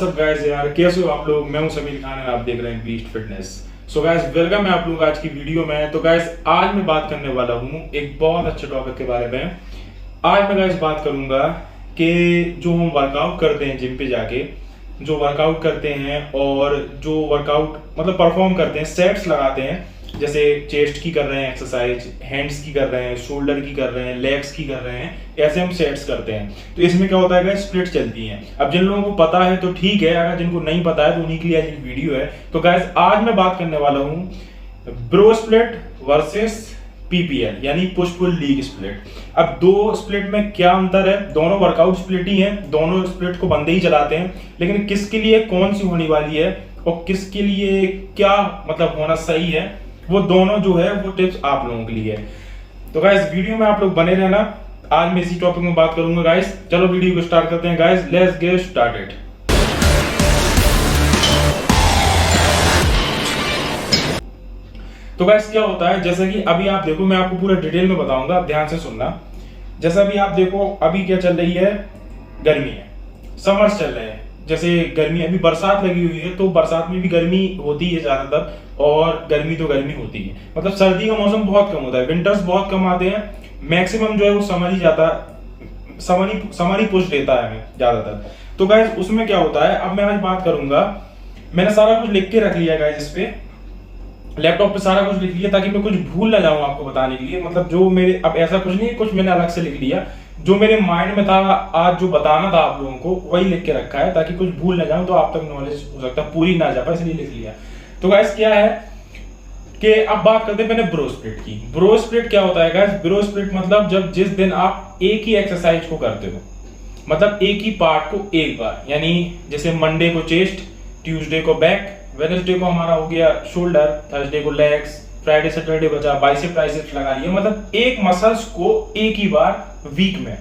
WhatsApp guys यार, कैसे हो आप लोग। मैं हूं समीर खान और आप देख रहे हैं beast fitness. So guys welcome है आप लोग आज की वीडियो में। तो गाइस आज मैं बात करने वाला हूं एक बहुत अच्छे टॉपिक के बारे में। आज मैं गाइस बात करूंगा कि जो हम वर्कआउट करते हैं जिम पे जाके, जो वर्कआउट करते हैं और जो वर्कआउट मतलब परफॉर्म करते हैं, सेट्स लगाते हैं, जैसे चेस्ट की कर रहे हैं एक्सरसाइज, हैंड्स की कर रहे हैं, शोल्डर की कर रहे हैं, लेग्स की कर रहे हैं, ऐसे हम सेट्स करते हैं। तो इसमें क्या होता है, स्प्लिट चलती हैं। अब जिन लोगों को पता है तो ठीक है, अगर जिनको नहीं पता है तो उन्हीं के लिए आज एक वीडियो है। तो गाइस आज मैं बात करने वाला हूँ ब्रो स्प्लिट वर्सेस पीपीएल यानी पुश पुल लीग स्प्लिट। अब दो स्प्लिट में क्या अंतर है, दोनों वर्कआउट स्प्लिट ही हैं, दोनों स्प्लिट को बंदे ही चलाते हैं, लेकिन किसके लिए कौन सी होने वाली है और किसके लिए क्या मतलब होना सही है, वो दोनों जो है वो टिप्स आप लोगों के लिए है। तो गाइस वीडियो में आप लोग बने रहना, आज मैं इसी टॉपिक में बात करूंगा गाइस। चलो वीडियो को स्टार्ट करते हैं गाइस, लेट्स गेट स्टार्टेड। तो गाइस क्या होता है, जैसे कि अभी आप देखो, मैं आपको पूरा डिटेल में बताऊंगा, आप ध्यान से सुनना। जैसा अभी आप देखो, अभी क्या चल रही है, गर्मी है, समर्स चल रहे हैं। जैसे गर्मी, अभी बरसात लगी हुई है तो बरसात में भी गर्मी होती है ज्यादातर, और गर्मी तो गर्मी होती है, मतलब सर्दी का मौसम बहुत कम होता है, विंटर्स बहुत कम आते हैं, मैक्सिमम जो है वो समर ही जाता है, समर ही पुश देता है हमें ज्यादातर। तो गाइस उसमें क्या होता है, अब मैं आज बात करूंगा, मैंने सारा कुछ लिख के रख लिया गाइस, इस पे लैपटॉप पे सारा कुछ लिख लिया ताकि मैं कुछ भूल ना जाऊं आपको बताने के लिए। मतलब जो मेरे, अब ऐसा कुछ नहीं, कुछ मैंने अलग से लिख लिया, जो मेरे माइंड में था आज जो बताना था आप लोगों को वही लिख के रखा है ताकि कुछ भूल ना जाऊं, तो आप तक नॉलेज हो सकता है पूरी ना जा पाए, इसलिए लिख लिया। तो गाइस क्या है कि अब बात करते हैं पहले ब्रो स्प्लिट की। ब्रो स्प्लिट क्या होता है गाइस, ब्रो स्प्लिट मतलब जब जिस दिन आप एक ही एक्सरसाइज को करते हो, मतलब एक ही पार्ट को एक बार, यानी जैसे मंडे को चेस्ट, ट्यूसडे को बैक, वेडनेसडे को हमारा हो गया शोल्डर, थर्सडे को लेग्स, फ्राइडे सैटरडे बचा बाइसेप ट्राइसेप्स लगा लिए, मतलब एक मसल्स को एक ही बार वीक में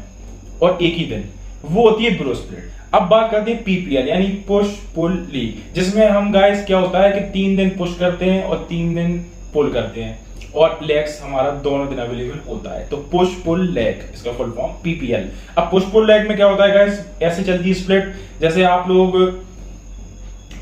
और एक ही दिन, वो होती है ब्रो स्प्लिट। अब बात करते हैं पीपीएल यानी पुश पुल लीग, जिसमें हम गाइस क्या होता है कि 3 दिन पुश करते हैं और 3 दिन पुल करते हैं, और लेग्स हमारा दोनों दिन अवेलेबल होता है। तो पुश पुल लेग इसका फुल फॉर्म पीपीएल। अब पुश पुल लेग में क्या होता है गाइस, ऐसे चलती है स्प्लिट, जैसे आप लोग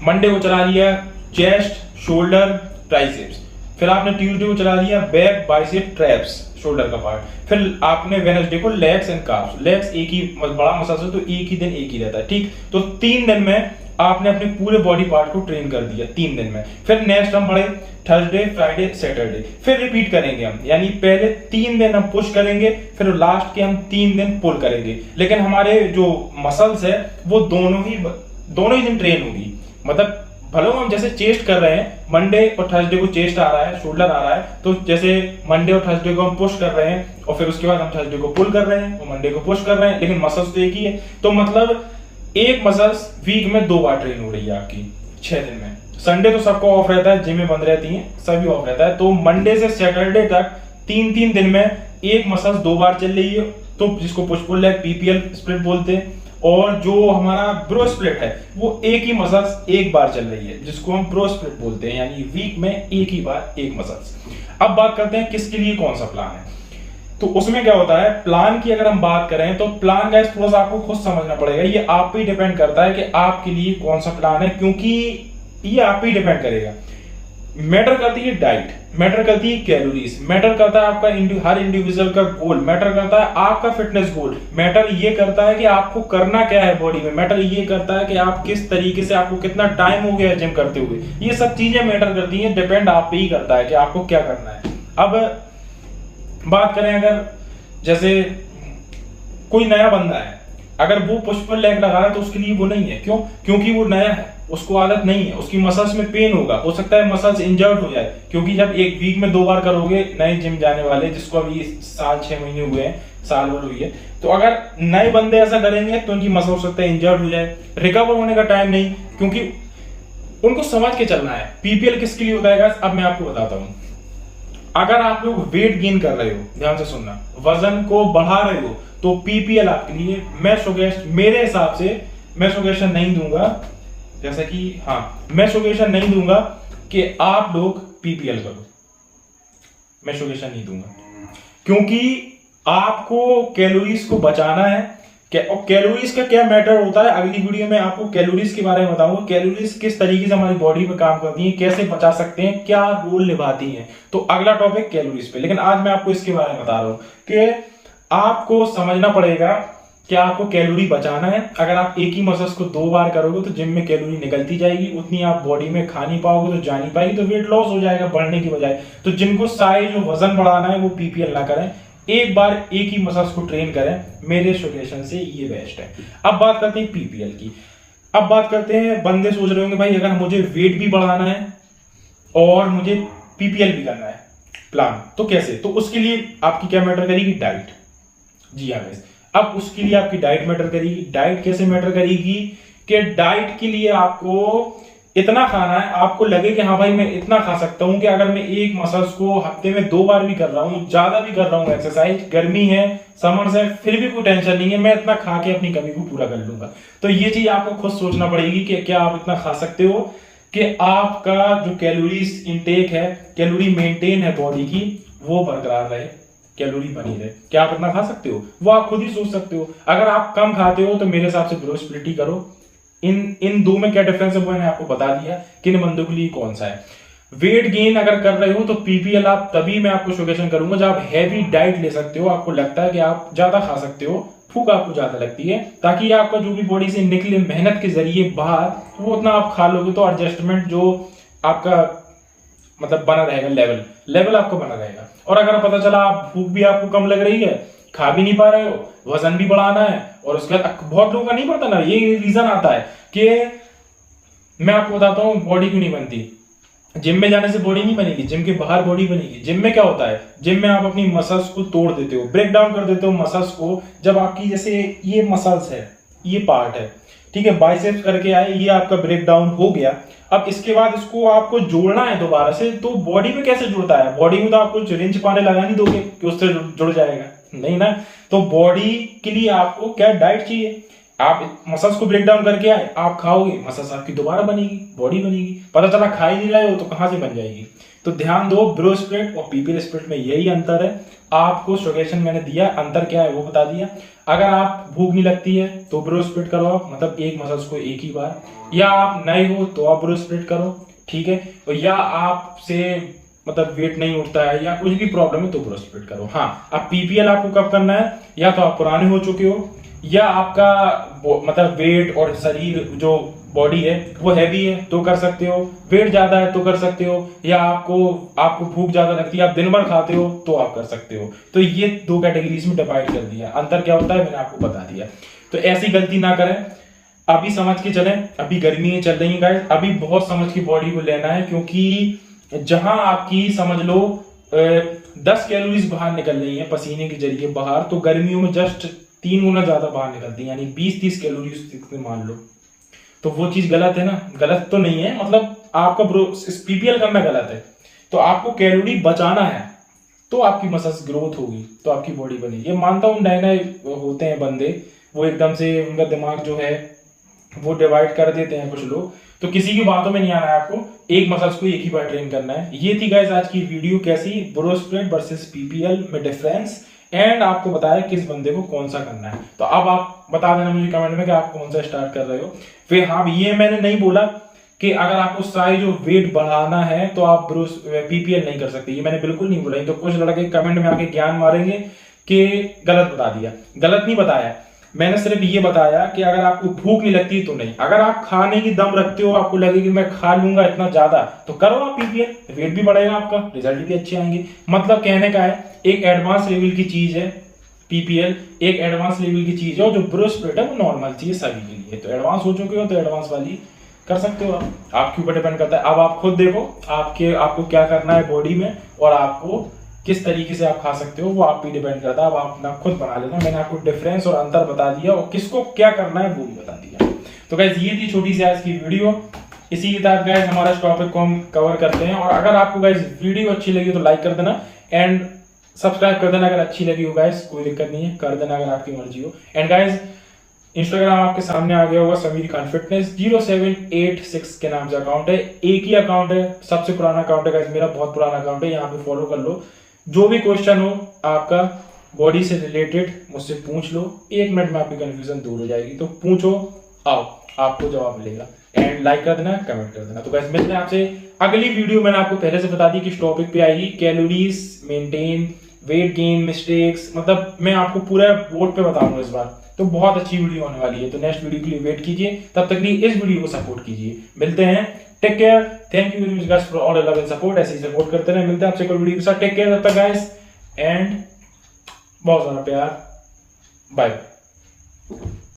मंडे को चला लिया चेस्ट, शोल्डर, ट्राइसेप्स, फिर आपने ट्यूसडे को चला लिया बैक, बाइसेप, ट्रैप्स, शोल्डर का पार्ट, फिर आपने वेडनेसडे को लेग्स एंड काफ्स। लेग्स एक ही बड़ा मसल है तो एक ही दिन एक ही रहता है, ठीक। तो 3 दिन में आपने अपने पूरे बॉडी पार्ट को ट्रेन कर दिया 3 दिन में। फिर नेक्स्ट हम पढ़े थर्सडे, फ्राइडे, सैटरडे, फिर रिपीट करेंगे हम, यानी पहले 3 दिन हम पुश करेंगे, फिर लास्ट के हम 3 दिन पुल करेंगे, लेकिन हमारे जो मसल्स है वो दोनों ही दिन ट्रेन होगी। मतलब भले हम जैसे चेस्ट कर रहे हैं, मंडे और थर्सडे को चेस्ट आ रहा है, शोल्डर आ रहा है, तो जैसे मंडे और थर्सडे को हम पुश कर रहे हैं और फिर उसके बाद हम थर्सडे को पुल कर रहे हैं और मंडे को पुश कर रहे हैं, लेकिन मसल्स तो एक ही है। तो मतलब एक मसल्स वीक में 2 बार ट्रेन हो रही है आपकी 6 दिन में। संडे तो सबको ऑफ रहता है, जिमें बंद रहती हैं, सभी ऑफ रहता है, तो मंडे से सैटरडे तक 3-3 दिन में एक मसल्स 2 बार चल रही है, तो जिसको push pull leg PPL split बोलते हैं। और जो हमारा ब्रो स्प्लिट है वो एक ही मसल्स एक बार चल रही है, जिसको हम ब्रो स्प्लिट बोलते हैं, यानी वीक में एक ही बार एक मसल्स। अब बात करते हैं किसके लिए कौन सा प्लान है। तो उसमें क्या होता है, प्लान की अगर हम बात करें तो प्लान गाइस थोड़ा सा आपको खुद समझना पड़ेगा, ये आप पे ही डिपेंड करता है कि आपके लिए कौन सा प्लान है, क्योंकि ये आप पे ही डिपेंड करेगा। मैटर करती है डाइट, मैटर करती है कैलोरीज, मैटर करता है आपका हर इंडिविजुअल का गोल, मैटर करता है आपका फिटनेस गोल, मैटर ये करता है कि आपको करना क्या है बॉडी में, मैटर ये करता है कि आप किस तरीके से, आपको कितना टाइम हो गया जिम करते हुए, ये सब चीजें मैटर करती हैं, डिपेंड आप पे ही करता है कि आपको क्या करना है। अब बात करें अगर जैसे कोई नया बंदा है, अगर वो पुश पुल लेग लगा रहा है तो उसके लिए वो नहीं है, क्यों, क्योंकि वो नया है, उसको आदत नहीं है, उसकी मसल्स में पेन होगा, हो सकता है मसल्स इंजर्ड हो जाए, क्योंकि जब एक वीक में 2 बार करोगे, नए जिम जाने वाले जिसको अभी साल 6 महीने हुए हैं, साल भर हुई है, तो अगर नए बंदे ऐसा करेंगे तो उनकी मसल हो सकता है इंजर्ड हो जाए, रिकवर होने का टाइम नहीं, क्योंकि उनको समझ के चलना है पीपीएल किसके लिए होता है। अब मैं आपको बताता हूँ, अगर आप लोग वेट गेन कर रहे हो, ध्यान से सुनना, वजन को बढ़ा रहे हो, तो पीपीएल आपके लिए, मेरे हिसाब से मैं सजेशन नहीं दूंगा, जैसा कि मैं सजेशन नहीं दूंगा कि आप लोग पीपीएल करो, मैं सजेशन नहीं दूंगा, क्योंकि आपको कैलोरीज को बचाना है, कैलोरीज का क्या मैटर होता है, अगली वीडियो में आपको कैलोरीज के बारे में बताऊंगा। कैलोरीज किस तरीके से हमारी बॉडी में काम करती हैं, कैसे बचा सकते हैं, क्या रोल निभाती हैं, तो अगला टॉपिक कैलोरीज पे। लेकिन आज मैं आपको इसके बारे में बता रहा हूं कि आपको समझना पड़ेगा कि आपको कैलोरी बचाना है। अगर आप एक ही मसल्स को 2 बार करोगे तो जिम में कैलोरी निकलती जाएगी, उतनी आप बॉडी में खा नहीं पाओगे तो जा नहीं पाएगी, तो वेट लॉस हो जाएगा बढ़ने की बजाय। तो जिनको साइज और वजन बढ़ाना है वो पीपीएल ना करें, एक बार एक ही मसल्स को ट्रेन करें। मेरे सजेशन से ये बेस्ट है। अब बात करते हैं पीपीएल की। अब बात करते हैं, बंदे सोच रहे होंगे भाई अगर मुझे वेट भी बढ़ाना है और मुझे पीपीएल भी करना है प्लान, तो कैसे? तो उसके लिए आपकी क्या मैटर करेगी? डाइट। जी हाँ गाइस, अब उसके लिए आपकी डाइट मैटर करेगी। डाइट कैसे मैटर करेगी कि डाइट के लिए आपको इतना खाना है, आपको लगे कि हाँ भाई मैं इतना खा सकता हूं कि अगर मैं एक मसल्स को हफ्ते में 2 बार भी कर रहा हूं, ज्यादा भी कर रहा हूं एक्सरसाइज, गर्मी है, समर्स है, फिर भी कोई टेंशन नहीं है, मैं इतना खा के अपनी कमी को पूरा कर लूंगा। तो ये चीज आपको खुद सोचना पड़ेगी कि क्या आप इतना खा सकते हो कि आपका जो कैलोरीज इंटेक है, कैलोरी मेंटेन है बॉडी की, वो बरकरार रहे, कैलोरी बनी रहे। क्या आप इतना खा सकते हो? वो आप खुद ही सोच सकते हो। अगर आप कम खाते हो तो मेरे हिसाब से ब्रो स्प्लिट ही करो। इन दो में क्या डिफरेंस है वो मैंने आपको बता दिया, किन बंदों के लिए कौन सा है। वेट गेन अगर कर रहे हो तो पीपीएल आप तभी मैं आपको सजेशन करूंगा जब आप हैवी डाइट ले सकते हो, आपको लगता है कि आप ज्यादा खा सकते हो, भूख आपको ज्यादा लगती है, ताकि आपका जो भी बॉडी से निकले मेहनत के जरिए बाहर, वो उतना आप खा लोगे तो एडजस्टमेंट जो आपका मतलब बना रहेगा, लेवल आपको बना रहेगा। और अगर पता चला आप भूख भी आपको कम लग रही है, खा भी नहीं पा रहे हो, वजन भी बढ़ाना है, और उसके बाद बहुत लोगों का नहीं पड़ता ना, ये रीजन आता है कि मैं आपको बताता हूँ बॉडी क्यों नहीं बनती। जिम में जाने से बॉडी नहीं बनेगी, जिम के बाहर बॉडी बनेगी। जिम में क्या होता है, जिम में आप अपनी मसल्स को तोड़ देते हो, ब्रेक डाउन कर देते हो मसल्स को। जब आपकी जैसे ये मसल्स है, ये पार्ट है, ठीक है, बाइसेप्स करके आए, ये आपका ब्रेक डाउन हो गया। अब इसके बाद इसको आपको जोड़ना है दोबारा से, तो बॉडी में कैसे जुड़ता है? बॉडी में तो आप कुछ रिंच पाने लगा नहीं दोगे कि उससे जुड़ जाएगा, नहीं ना। तो बॉडी के लिए आपको क्या डाइट चाहिए? आप मसल्स को ब्रेक डाउन करके आए, आप खाओगे, मसल्स आपकी दोबारा बनेगी, बॉडी बनेगी। पता चला खा ही नहीं रहे हो तो कहां से बन जाएगी? तो ध्यान दो, ब्रो स्प्लिट और पीपीएल स्प्लिट में यही अंतर है। आपको सजेशन मैंने दिया, अंतर क्या है वो बता दिया। अगर आप भूख नहीं लगती है तो ब्रो स्प्लिट करो आप, मतलब एक मसल्स को एक ही बार, या आप नए हो तो आप ब्रो स्प्लिट करो, ठीक है। और या आपसे मतलब वेट नहीं उठता है या कुछ भी प्रॉब्लम है तो ब्रो स्प्लिट करो। हाँ, अब पीपीएल आपको कब करना है? या तो आप पुराने हो चुके हो, या आपका मतलब वेट और शरीर जो बॉडी है वो हैवी है तो कर सकते हो, वेट ज्यादा है तो कर सकते हो, या आपको भूख ज्यादा लगती है, आप दिन भर खाते हो तो आप कर सकते हो। तो ये 2 कैटेगरीज में डिवाइड कर दिया। अंतर क्या होता है मैंने आपको बता दिया। तो ऐसी गलती ना करें, अभी समझ के चलें। अभी गर्मी चल रही है गाइस, अभी बहुत समझ के बॉडी को लेना है, क्योंकि जहां आपकी समझ लो 10 कैलोरीज बाहर निकल रही है पसीने के जरिए बाहर, तो गर्मियों में जस्ट 3 गुना ज्यादा बाहर निकलती है, यानी 20-30 कैलोरी मान लो। तो वो चीज गलत है ना, गलत तो नहीं है, मतलब आपका पीपीएल करना गलत है। तो आपको कैलोरी बचाना है तो आपकी मसल्स ग्रोथ होगी, तो आपकी बॉडी बनेगी। ये मानता हूँ नए नए होते हैं बंदे, वो एकदम से उनका दिमाग जो है वो डिवाइड कर देते हैं कुछ लोग, तो किसी की बातों में नहीं आना है। आपको एक मसल्स को एक ही बार ट्रेन करना है। ये थी गाइस आज की वीडियो, कैसी ब्रो स्प्लिट वर्सेस पीपीएल में डिफरेंस, एंड आपको बताया किस बंदे को कौन सा करना है। तो अब आप बता देना मुझे कमेंट में कि आप कौन सा स्टार्ट कर रहे हो। फिर हाँ, ये मैंने नहीं बोला कि अगर आपको साइज और वेट बढ़ाना है तो आप पीपीएल नहीं कर सकते, ये मैंने बिल्कुल नहीं बोला। तो कुछ लड़के कमेंट में आके ज्ञान मारेंगे कि गलत बता दिया। गलत नहीं बताया, मैंने सिर्फ ये बताया कि अगर आपको भूख नहीं लगती तो नहीं। अगर आप खाने की दम रखते हो, आपको लगे कि मैं खा लूंगा इतना ज्यादा, तो करो आप पीपीएल, वेट भी बढ़ेगा आपका, रिजल्ट भी अच्छे आएंगे। मतलब कहने का है, एक एडवांस लेवल की चीज है पीपीएल, एक एडवांस लेवल की चीज है, और जो ब्रो स्प्लिट है वो नॉर्मल चीज सभी के लिए। तो एडवांस हो चुके हो तो एडवांस वाली कर सकते हो आप, आपके ऊपर डिपेंड करता है। अब आप खुद देखो आपको क्या करना है बॉडी में, और आपको किस तरीके से आप खा सकते हो वो आप पे डिपेंड करता है। अब आप अपना खुद बना लेना। मैंने आपको डिफरेंस और अंतर बता दिया, और किसको क्या करना है वो भी बता दिया। तो गाइस ये थी छोटी सी आज की वीडियो। इसी के साथ गाइस हमारा इस टॉपिक को हम कवर करते हैं। और अगर आपको गाइस वीडियो अच्छी लगी तो लाइक कर देना, एंड सब्सक्राइब कर देना अगर अच्छी लगी हो गाइस, कोई दिक्कत नहीं है, कर देना अगर आपकी मर्जी हो। एंड गाइस इंस्टाग्राम आपके सामने आ गया होगा, समीर खान फिटनेस 0786 के नाम से अकाउंट है। एक ही अकाउंट है, सबसे पुराना अकाउंट है गाइस मेरा, बहुत पुराना अकाउंट है, यहाँ पे फॉलो कर लो। जो भी क्वेश्चन हो आपका बॉडी से रिलेटेड मुझसे पूछ लो, 1 मिनट में आपकी कंफ्यूजन दूर हो जाएगी। तो पूछो, आओ, आपको जवाब मिलेगा। एंड लाइक कर देना, कमेंट कर देना। तो गाइस मिलते हैं आपसे अगली वीडियो। मैंने आपको पहले से बता दी किस टॉपिक पे आएगी, calories maintain, weight gain, mistakes, मतलब मैं आपको पूरा बोर्ड पे बताऊंगा इस बार। तो बहुत अच्छी वीडियो होने वाली है। तो नेक्स्ट वीडियो के लिए वेट कीजिए, तब तक के लिए इस वीडियो को सपोर्ट कीजिए। मिलते हैं, take care, thank you very much guys for all love and support. ऐसे ही सपोर्ट करते रहे। मिलते हैं आपसे कोई वीडियो के साथ। टेक केयर तब तक गाइस, एंड बहुत सारा प्यार। बाय।